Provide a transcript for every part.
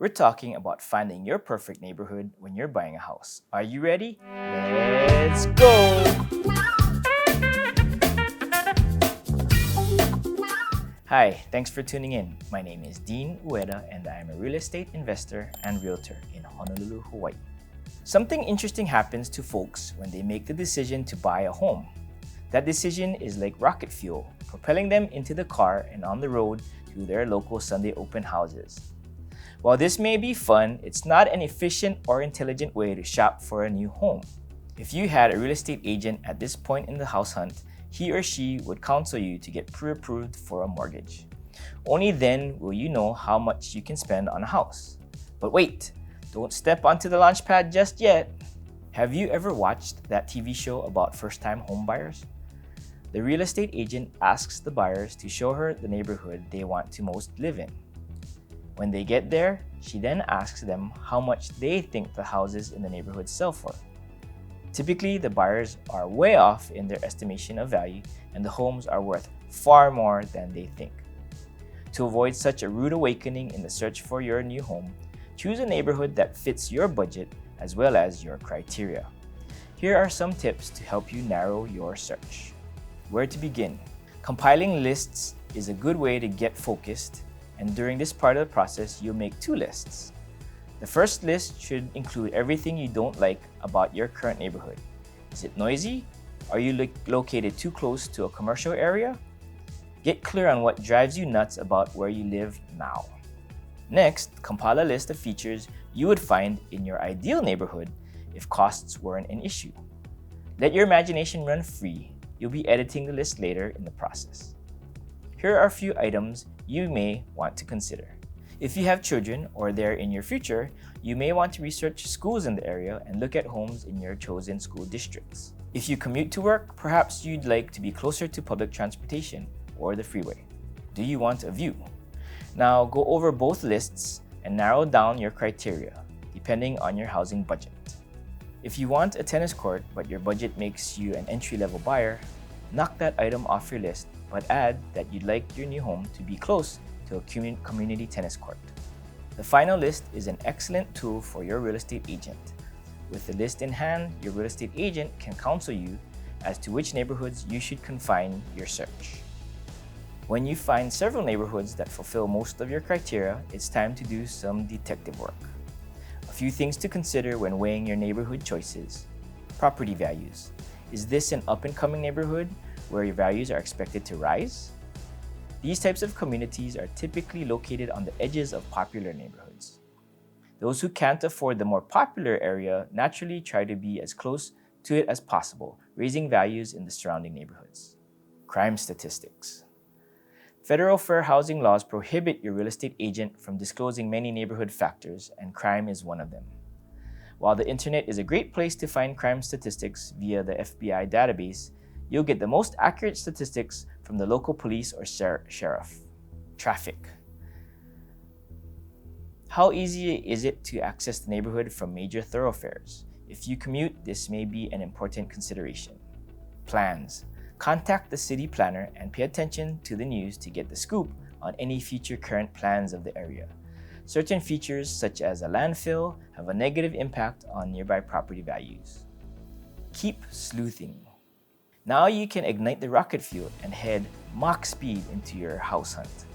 We're talking about finding your perfect neighborhood when you're buying a house. Are you ready? Let's go! Hi, thanks for tuning in. My name is Dean Ueda and I am a real estate investor and realtor in Honolulu, Hawaii. Something interesting happens to folks when they make the decision to buy a home. That decision is like rocket fuel, propelling them into the car and on the road to their local Sunday open houses. While this may be fun, it's not an efficient or intelligent way to shop for a new home. If you had a real estate agent at this point in the house hunt, he or she would counsel you to get pre-approved for a mortgage. Only then will you know how much you can spend on a house. But wait, don't step onto the launch pad just yet. Have you ever watched that TV show about first-time home buyers? The real estate agent asks the buyers to show her the neighborhood they want to most live in. When they get there, she then asks them how much they think the houses in the neighborhood sell for. Typically, the buyers are way off in their estimation of value and the homes are worth far more than they think. To avoid such a rude awakening in the search for your new home, choose a neighborhood that fits your budget as well as your criteria. Here are some tips to help you narrow your search. Where to begin? Compiling lists is a good way to get focused, and during this part of the process, you'll make two lists. The first list should include everything you don't like about your current neighborhood. Is it noisy? Are you located too close to a commercial area? Get clear on what drives you nuts about where you live now. Next, compile a list of features you would find in your ideal neighborhood if costs weren't an issue. Let your imagination run free. You'll be editing the list later in the process. Here are a few items you may want to consider. If you have children or they're in your future, you may want to research schools in the area and look at homes in your chosen school districts. If you commute to work, perhaps you'd like to be closer to public transportation or the freeway. Do you want a view? Now go over both lists and narrow down your criteria, depending on your housing budget. If you want a tennis court but your budget makes you an entry-level buyer, knock that item off your list, but add that you'd like your new home to be close to a community tennis court. The final list is an excellent tool for your real estate agent. With the list in hand, your real estate agent can counsel you as to which neighborhoods you should confine your search. When you find several neighborhoods that fulfill most of your criteria, it's time to do some detective work. A few things to consider when weighing your neighborhood choices. Property values. Is this an up-and-coming neighborhood where your values are expected to rise? These types of communities are typically located on the edges of popular neighborhoods. Those who can't afford the more popular area naturally try to be as close to it as possible, raising values in the surrounding neighborhoods. Crime statistics. Federal fair housing laws prohibit your real estate agent from disclosing many neighborhood factors, and crime is one of them. While the internet is a great place to find crime statistics via the FBI database, you'll get the most accurate statistics from the local police or sheriff. Traffic. How easy is it to access the neighborhood from major thoroughfares? If you commute, this may be an important consideration. Plans. Contact the city planner and pay attention to the news to get the scoop on any future current plans of the area. Certain features, such as a landfill, have a negative impact on nearby property values. Keep sleuthing. Now you can ignite the rocket fuel and head Mach speed into your house hunt.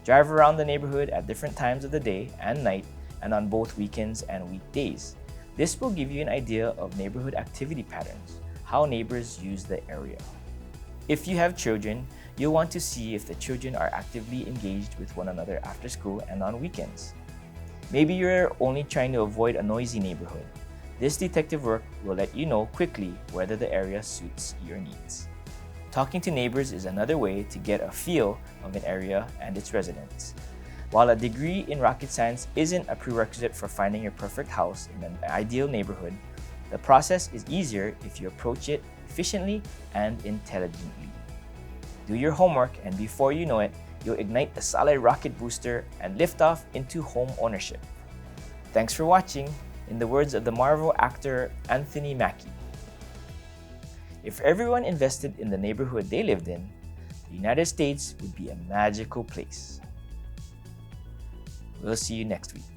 Drive around the neighborhood at different times of the day and night and on both weekends and weekdays. This will give you an idea of neighborhood activity patterns, how neighbors use the area. If you have children, you'll want to see if the children are actively engaged with one another after school and on weekends. Maybe you're only trying to avoid a noisy neighborhood. This detective work will let you know quickly whether the area suits your needs. Talking to neighbors is another way to get a feel of an area and its residents. While a degree in rocket science isn't a prerequisite for finding your perfect house in an ideal neighborhood, the process is easier if you approach it efficiently and intelligently. Do your homework, and before you know it, you'll ignite a solid rocket booster and lift off into home ownership. Thanks for watching. In the words of the Marvel actor Anthony Mackie, if everyone invested in the neighborhood they lived in, the United States would be a magical place. We'll see you next week.